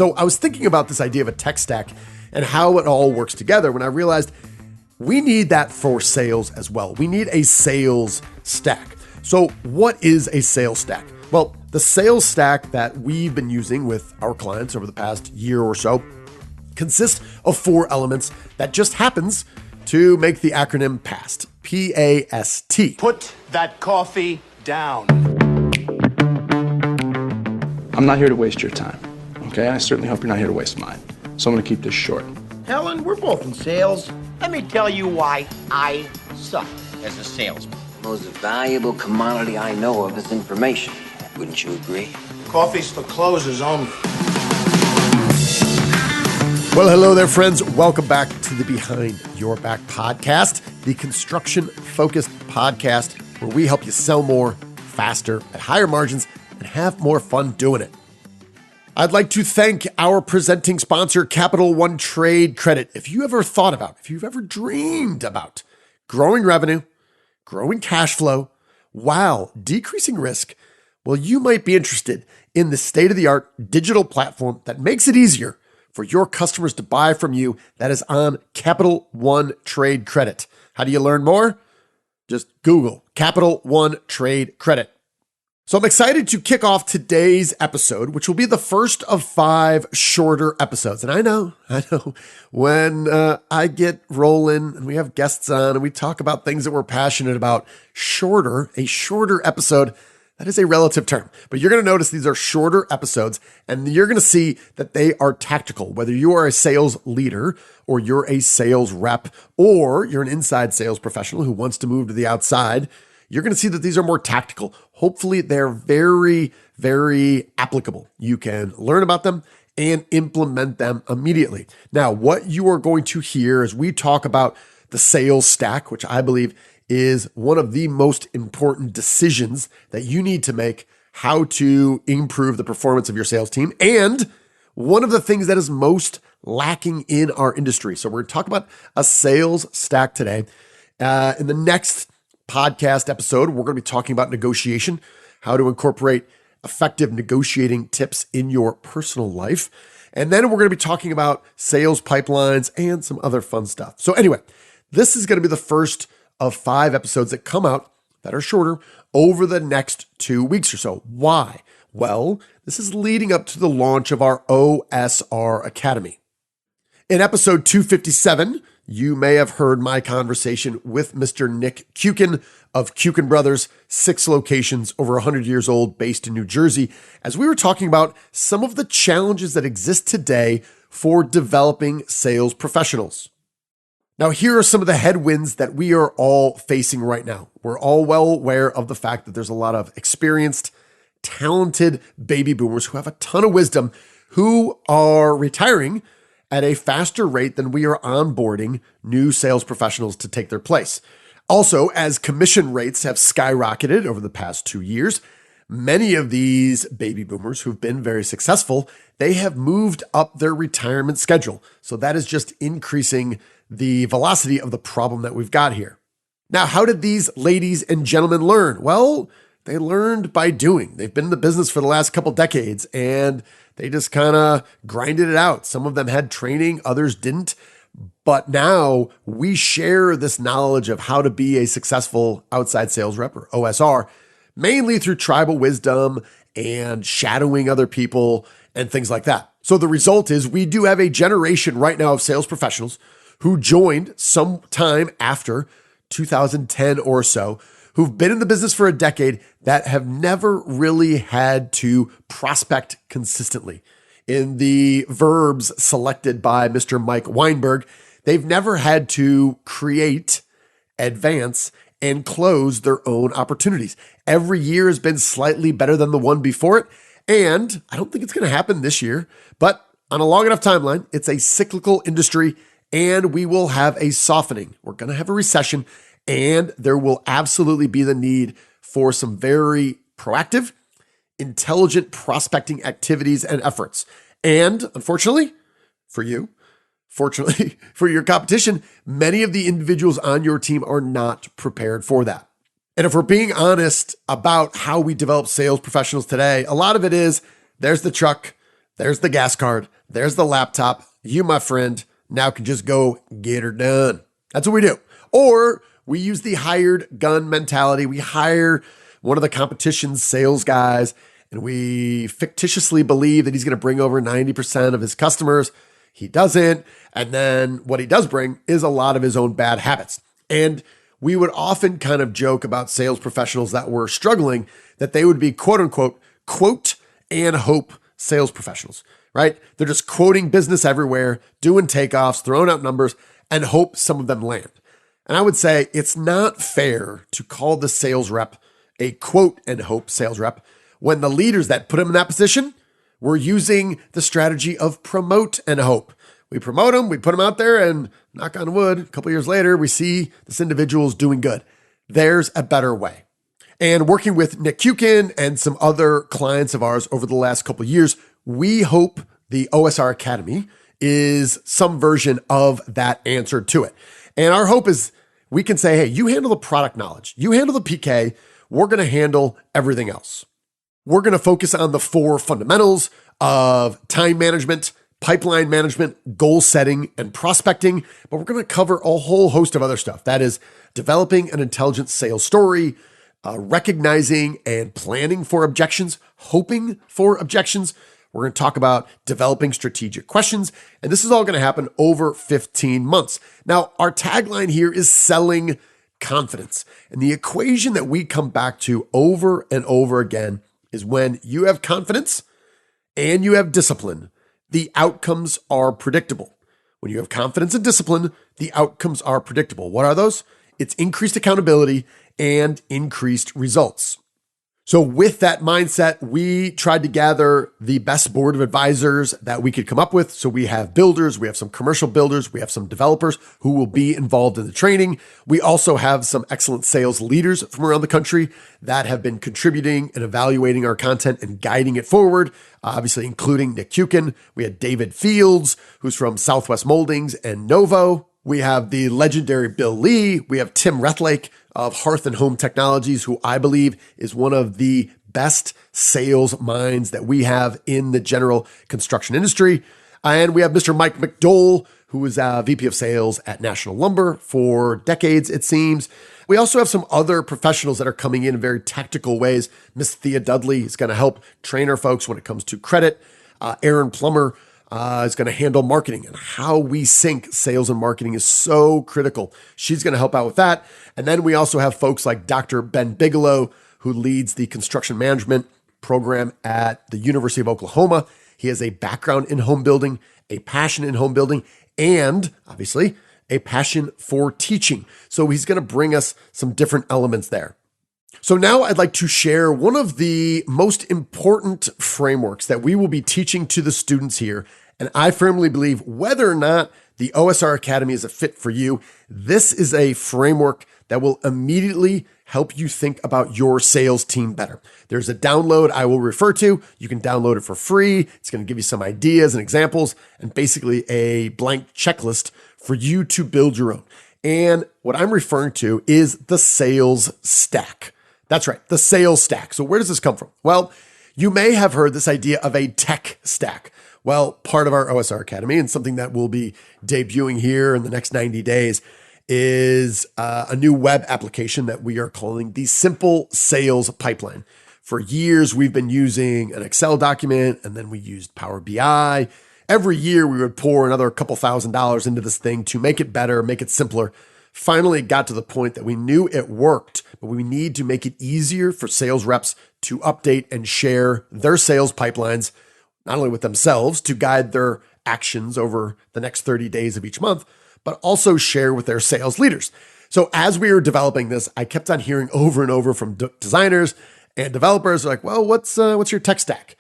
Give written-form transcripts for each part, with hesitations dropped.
So I was thinking about this idea of a tech stack and how it all works together when I realized we need that for sales as well. We need a sales stack. So what is a sales stack? Well, the sales stack that we've been using with our clients over the past year or so consists of 4 elements that just happens to make the acronym PAST. P-A-S-T. Put that coffee down. I'm not here to waste your time, okay? I certainly hope you're not here to waste mine. So I'm gonna keep this short. Helen, we're both in sales. Let me tell you why I suck as a salesman. Most valuable commodity I know of is information. Wouldn't you agree? Coffee's for closers only. Well, hello there, friends. Welcome back to the Behind Your Back podcast, the construction-focused podcast where we help you sell more, faster, at higher margins, and have more fun doing it. I'd like to thank our presenting sponsor, Capital One Trade Credit. If you ever thought about, if you've ever dreamed about growing revenue, growing cash flow, while decreasing risk, well, you might be interested in the state-of-the-art digital platform that makes it easier for your customers to buy from you. That is on Capital One Trade Credit. How do you learn more? Just Google Capital One Trade Credit. So I'm excited to kick off today's episode, which will be the first of 5 shorter episodes. And I know, when I get rolling and we have guests on and we talk about things that we're passionate about, a shorter episode, that is a relative term. But you're going to notice these are shorter episodes, and you're going to see that they are tactical. Whether you are a sales leader or you're a sales rep or you're an inside sales professional who wants to move to the outside, you're going to see that these are more tactical. Hopefully, they're very, very applicable. You can learn about them and implement them immediately. Now, what you are going to hear as we talk about the sales stack, which I believe is one of the most important decisions that you need to make, how to improve the performance of your sales team, and one of the things that is most lacking in our industry. So we're going to talk about a sales stack today. In the next podcast episode, we're going to be talking about negotiation, how to incorporate effective negotiating tips in your personal life. And then we're going to be talking about sales pipelines and some other fun stuff. So anyway, this is going to be the first of 5 episodes that come out that are shorter over the next 2 weeks or so. Why? Well, this is leading up to the launch of our OSR Academy. In episode 257, you may have heard my conversation with Mr. Nick Kukin of Kukin Brothers, 6 locations, over 100 years old, based in New Jersey, as we were talking about some of the challenges that exist today for developing sales professionals. Now, here are some of the headwinds that we are all facing right now. We're all well aware of the fact that there's a lot of experienced, talented baby boomers who have a ton of wisdom who are retiring at a faster rate than we are onboarding new sales professionals to take their place. Also, as commission rates have skyrocketed over the past 2 years, many of these baby boomers who've been very successful, they have moved up their retirement schedule. So that is just increasing the velocity of the problem that we've got here. Now, how did these ladies and gentlemen learn? Well, they learned by doing. They've been in the business for the last couple decades, and they just kind of grinded it out. Some of them had training, others didn't. But now we share this knowledge of how to be a successful outside sales rep, or OSR, mainly through tribal wisdom and shadowing other people and things like that. So the result is we do have a generation right now of sales professionals who joined sometime after 2010 or so, who've been in the business for a decade that have never really had to prospect consistently. In the verbs selected by Mr. Mike Weinberg, they've never had to create, advance, and close their own opportunities. Every year has been slightly better than the one before it, and I don't think it's going to happen this year, but on a long enough timeline, it's a cyclical industry, and we will have a softening. We're going to have a recession, and there will absolutely be the need for some very proactive, intelligent prospecting activities and efforts. And unfortunately for you, fortunately for your competition, many of the individuals on your team are not prepared for that. And if we're being honest about how we develop sales professionals today, a lot of it is there's the truck, There's the gas card. There's the laptop. You, my friend, now can just go get her done. That's what we do. Or we use the hired gun mentality. We hire one of the competition's sales guys and we fictitiously believe that he's going to bring over 90% of his customers. He doesn't. And then what he does bring is a lot of his own bad habits. And we would often kind of joke about sales professionals that were struggling, that they would be quote unquote, quote and hope sales professionals, right? They're just quoting business everywhere, doing takeoffs, throwing out numbers, and hope some of them land. And I would say it's not fair to call the sales rep a quote and hope sales rep when the leaders that put him in that position were using the strategy of promote and hope. We promote him, we put him out there, and knock on wood, a couple years later, we see this individual's doing good. There's a better way. And working with Nick Kukin and some other clients of ours over the last couple of years, we hope the OSR Academy is some version of that answer to it. And our hope is we can say, hey, you handle the product knowledge, you handle the PK, we're going to handle everything else. We're going to focus on the 4 fundamentals of time management, pipeline management, goal setting, and prospecting, but we're going to cover a whole host of other stuff. That is developing an intelligent sales story, recognizing and planning for objections, hoping for objections. We're going to talk about developing strategic questions, and this is all going to happen over 15 months. Now, our tagline here is selling confidence. And the equation that we come back to over and over again is when you have confidence and you have discipline, the outcomes are predictable. When you have confidence and discipline, the outcomes are predictable. What are those? It's increased accountability and increased results. So with that mindset, we tried to gather the best board of advisors that we could come up with. So we have builders, we have some commercial builders, we have some developers who will be involved in the training. We also have some excellent sales leaders from around the country that have been contributing and evaluating our content and guiding it forward, obviously including Nick Kukin. We had David Fields, who's from Southwest Moldings and Novo. We have the legendary Bill Lee. We have Tim Rethlake of Hearth and Home Technologies, who I believe is one of the best sales minds that we have in the general construction industry. And we have Mr. Mike McDole, who was VP of Sales at National Lumber for decades, it seems. We also have some other professionals that are coming in very tactical ways. Miss Thea Dudley is going to help train our folks when it comes to credit. Aaron Plummer is going to handle marketing, and how we sync sales and marketing is so critical. She's going to help out with that. And then we also have folks like Dr. Ben Bigelow, who leads the construction management program at the University of Oklahoma. He has a background in home building, a passion in home building, and obviously a passion for teaching. So he's going to bring us some different elements there. So now I'd like to share one of the most important frameworks that we will be teaching to the students here. And I firmly believe whether or not the OSR Academy is a fit for you, this is a framework that will immediately help you think about your sales team better. There's a download I will refer to. You can download it for free. It's going to give you some ideas and examples and basically a blank checklist for you to build your own. And what I'm referring to is the sales stack. That's right, the sales stack. So where does this come from? Well, you may have heard this idea of a tech stack. Well, part of our OSR Academy and something that will be debuting here in the next 90 days is a new web application that we are calling the Simple Sales Pipeline. For years, we've been using an Excel document, and then we used Power BI. Every year, we would pour another couple $1,000s into this thing to make it better, make it simpler. Finally, it got to the point that we knew it worked, but we need to make it easier for sales reps to update and share their sales pipelines, not only with themselves to guide their actions over the next 30 days of each month, but also share with their sales leaders. So as we were developing this, I kept on hearing over and over from designers and developers like, well, what's your tech stack?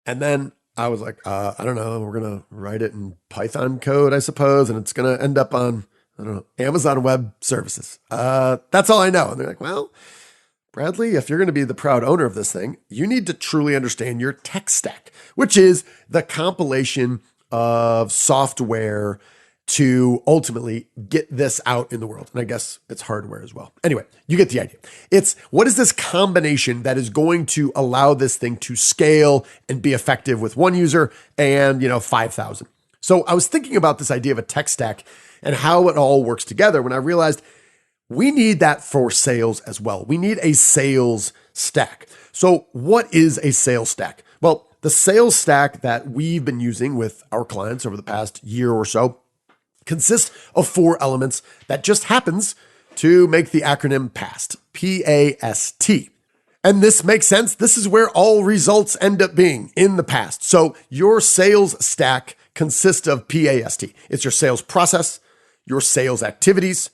And then I was like, I don't know. We're going to write it in Python code, I suppose, and it's going to end up on, I don't know, Amazon Web Services. That's all I know. And they're like, well, Bradley, if you're going to be the proud owner of this thing, you need to truly understand your tech stack, which is the compilation of software to ultimately get this out in the world. And I guess it's hardware as well. Anyway, you get the idea. It's what is this combination that is going to allow this thing to scale and be effective with one user and, 5,000. So I was thinking about this idea of a tech stack and how it all works together when I realized we need that for sales as well. We need a sales stack. So what is a sales stack? Well, the sales stack that we've been using with our clients over the past year or so consists of 4 elements that just happens to make the acronym PAST, P-A-S-T. And this makes sense. This is where all results end up being in the past. So your sales stack consists of PAST. It's your sales process, your sales activities,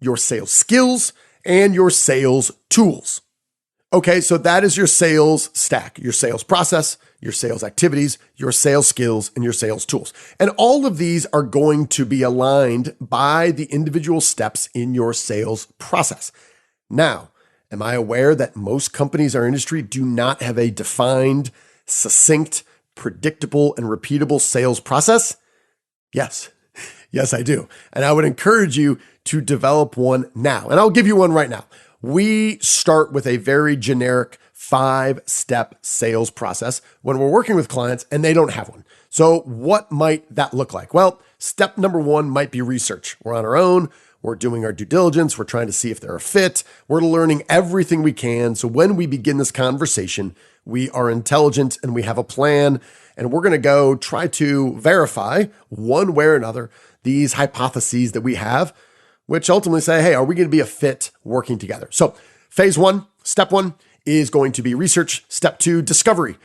your sales skills, and your sales tools. Okay, so that is your sales stack, your sales process, your sales activities, your sales skills, and your sales tools. And all of these are going to be aligned by the individual steps in your sales process. Now, am I aware that most companies in our industry do not have a defined, succinct, predictable, and repeatable sales process? Yes. Yes, I do. And I would encourage you to develop one now. And I'll give you one right now. We start with a very generic 5-step sales process when we're working with clients and they don't have one. So what might that look like? Well, step number 1 might be research. We're on our own. We're doing our due diligence. We're trying to see if they're a fit. We're learning everything we can. So when we begin this conversation, we are intelligent and we have a plan, and we're going to go try to verify one way or another these hypotheses that we have, which ultimately say, hey, are we going to be a fit working together? So phase 1, step 1 is going to be research. Step 2, discovery.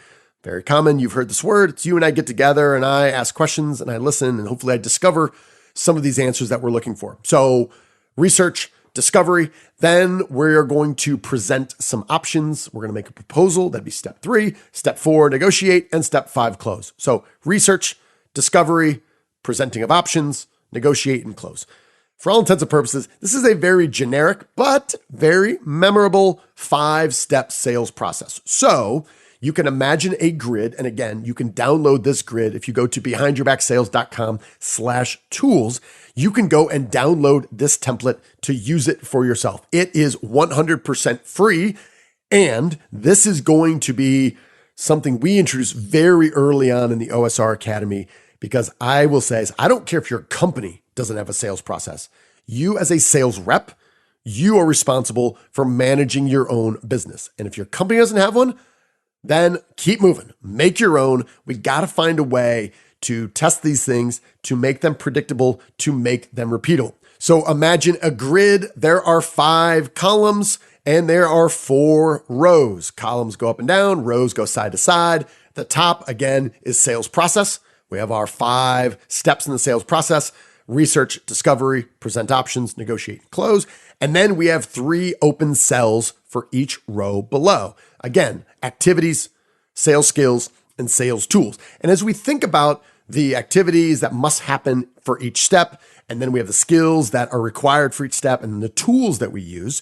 Very common. You've heard this word. It's you and I get together and I ask questions and I listen and hopefully I discover some of these answers that we're looking for. So research, discovery. Then we're going to present some options. We're going to make a proposal. That'd be step 3. Step 4, negotiate. And step 5, close. So research, discovery, presenting of options, negotiate, and close. For all intents and purposes, this is a very generic but very memorable 5-step sales process. So you can imagine a grid. And again, you can download this grid. If you go to behindyourbacksales.com/tools, you can go and download this template to use it for yourself. It is 100% free. And this is going to be something we introduced very early on in the OSR Academy, because I will say, I don't care if your company doesn't have a sales process. You as a sales rep, you are responsible for managing your own business. And if your company doesn't have one, then keep moving, make your own. We got to find a way to test these things, to make them predictable, to make them repeatable. So imagine a grid. There are 5 columns and there are 4 rows. Columns go up and down, rows go side to side. The top, again, is sales process. We have our 5 steps in the sales process: research, discovery, present options, negotiate, close. And then we have 3 open cells for each row below. Again, activities, sales skills, and sales tools. And as we think about the activities that must happen for each step, and then we have the skills that are required for each step, and then the tools that we use,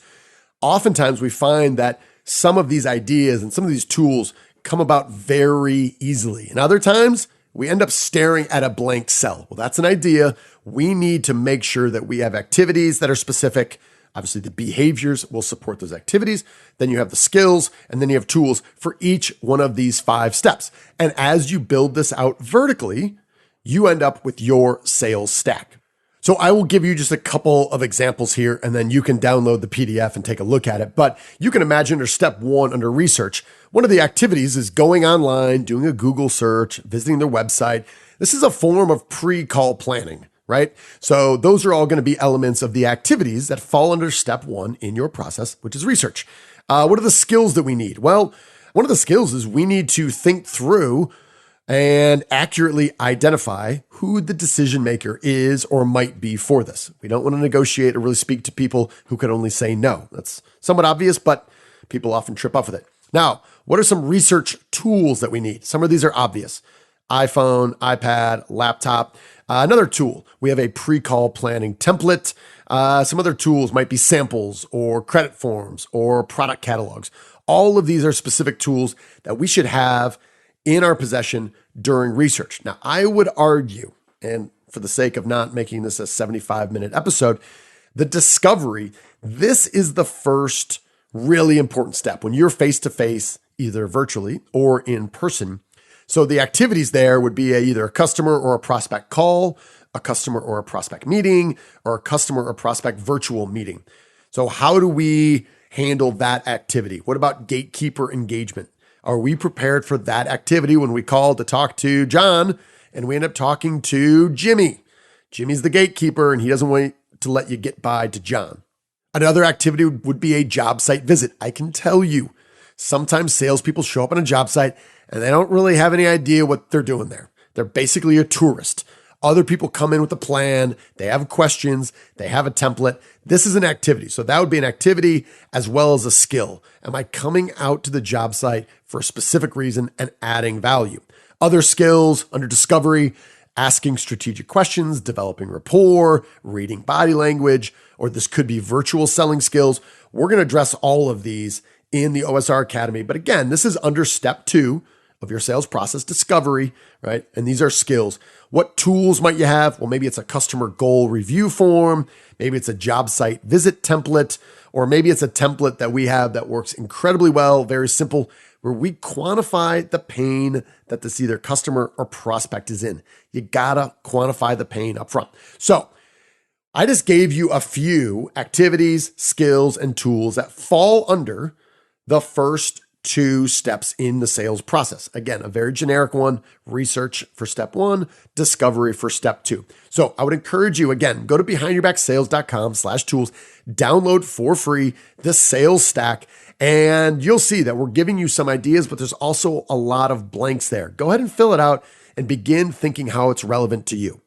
oftentimes we find that some of these ideas and some of these tools come about very easily. And other times, we end up staring at a blank cell. Well, that's an idea. We need to make sure that we have activities that are specific. Obviously, the behaviors will support those activities. Then you have the skills, and then you have tools for each one of these 5 steps. And as you build this out vertically, you end up with your sales stack. So I will give you just a couple of examples here, and then you can download the PDF and take a look at it. But you can imagine under step 1, under research, one of the activities is going online, doing a Google search, visiting their website. This is a form of pre-call planning, right? So those are all going to be elements of the activities that fall under step 1 in your process, which is research. What are the skills that we need? Well, one of the skills is we need to think through and accurately identify who the decision maker is or might be for this. We don't want to negotiate or really speak to people who can only say no. That's somewhat obvious, but people often trip up with it. Now, what are some research tools that we need? Some of these are obvious: iPhone, iPad, laptop. Another tool, we have a pre-call planning template. Some other tools might be samples or credit forms or product catalogs. All of these are specific tools that we should have in our possession during research. Now, I would argue, and for the sake of not making this a 75-minute episode, the discovery, this is the first really important step when you're face-to-face, either virtually or in person. So the activities there would be either a customer or a prospect call, a customer or a prospect meeting, or a customer or prospect virtual meeting. So how do we handle that activity? What about gatekeeper engagement? Are we prepared for that activity when we call to talk to John and we end up talking to Jimmy? Jimmy's the gatekeeper and he doesn't want to let you get by to John. Another activity would be a job site visit. I can tell you, sometimes salespeople show up on a job site and they don't really have any idea what they're doing there. They're basically a tourist. Other people come in with a plan. They have questions. They have a template. This is an activity. So that would be an activity as well as a skill. Am I coming out to the job site for a specific reason and adding value? Other skills under discovery, asking strategic questions, developing rapport, reading body language, or this could be virtual selling skills. We're going to address all of these in the OSR Academy. But again, this is under step 2 of your sales process, discovery, right? And these are skills. What tools might you have? Well, maybe it's a customer goal review form. Maybe it's a job site visit template, or maybe it's a template that we have that works incredibly well, very simple, where we quantify the pain that this either customer or prospect is in. You gotta quantify the pain up front. So I just gave you a few activities, skills, and tools that fall under the first 2 steps in the sales process. Again, a very generic one, research for step 1, discovery for step 2. So I would encourage you, again, go to behindyourbacksales.com/tools, download for free the sales stack, and you'll see that we're giving you some ideas, but there's also a lot of blanks there. Go ahead and fill it out and begin thinking how it's relevant to you.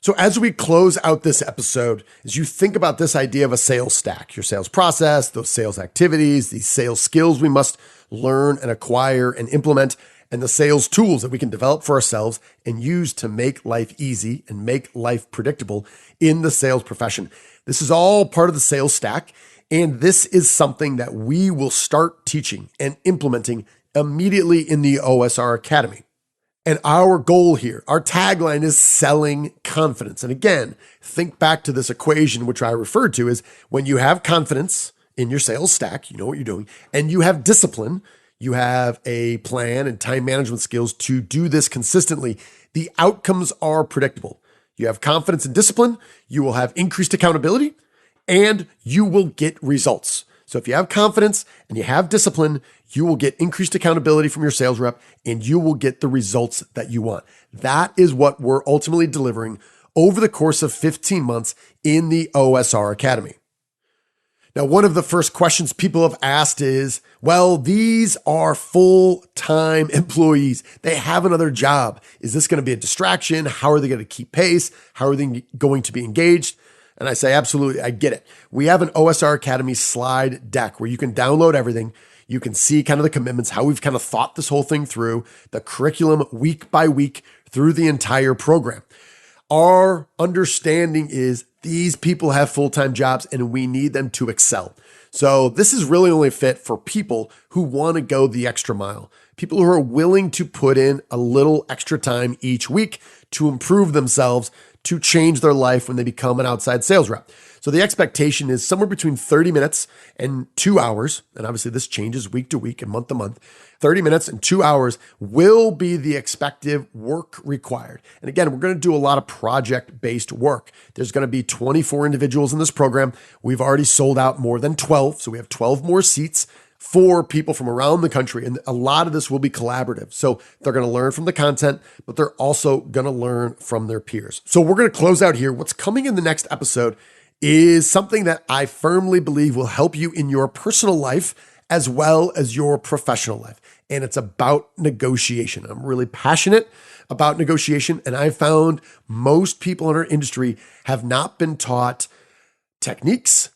So as we close out this episode, as you think about this idea of a sales stack, your sales process, those sales activities, these sales skills we must learn and acquire and implement, and the sales tools that we can develop for ourselves and use to make life easy and make life predictable in the sales profession. This is all part of the sales stack, and this is something that we will start teaching and implementing immediately in the OSR Academy. And our goal here, our tagline is selling confidence. And again, think back to this equation, which I referred to is when you have confidence in your sales stack, you know what you're doing, and you have discipline, you have a plan and time management skills to do this consistently, the outcomes are predictable. You have confidence and discipline, you will have increased accountability, and you will get results. So if you have confidence and you have discipline, you will get increased accountability from your sales rep and you will get the results that you want. That is what we're ultimately delivering over the course of 15 months in the OSR Academy. Now, one of the first questions people have asked is, well, these are full-time employees. They have another job. Is this going to be a distraction? How are they going to keep pace? How are they going to be engaged? And I say, absolutely, I get it. We have an OSR Academy slide deck where you can download everything. You can see kind of the commitments, how we've kind of thought this whole thing through, the curriculum week by week through the entire program. Our understanding is these people have full-time jobs and we need them to excel. So this is really only fit for people who want to go the extra mile, people who are willing to put in a little extra time each week to improve themselves, to change their life when they become an outside sales rep. So the expectation is somewhere between 30 minutes and 2 hours. And obviously this changes week to week and month to month. 30 minutes and 2 hours will be the expected work required. And again, we're going to do a lot of project-based work. There's going to be 24 individuals in this program. We've already sold out more than 12. So we have 12 more seats for people from around the country. And a lot of this will be collaborative. So they're going to learn from the content, but they're also going to learn from their peers. So we're going to close out here. What's coming in the next episode is something that I firmly believe will help you in your personal life as well as your professional life. And it's about negotiation. I'm really passionate about negotiation. And I found most people in our industry have not been taught techniques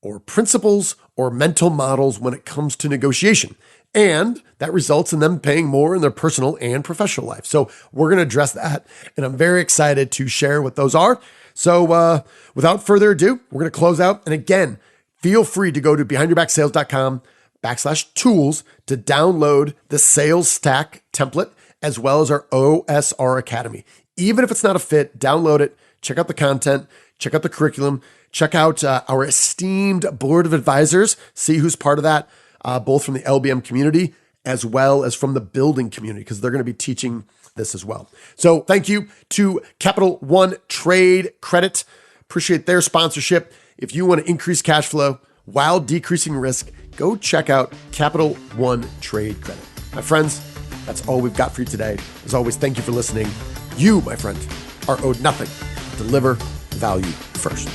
or principles or mental models when it comes to negotiation. And that results in them paying more in their personal and professional life. So we're going to address that. And I'm very excited to share what those are. So without further ado, we're going to close out. And again, feel free to go to behindyourbacksales.com/tools to download the sales stack template as well as our OSR Academy. Even if it's not a fit, download it, check out the content, check out the curriculum, check out our esteemed board of advisors, see who's part of that, both from the LBM community as well as from the building community, because they're going to be teaching this as well. So thank you to Capital One Trade Credit. Appreciate their sponsorship. If you want to increase cash flow while decreasing risk, go check out Capital One Trade Credit. My friends, that's all we've got for you today. As always, thank you for listening. You, my friend, are owed nothing. Deliver value first.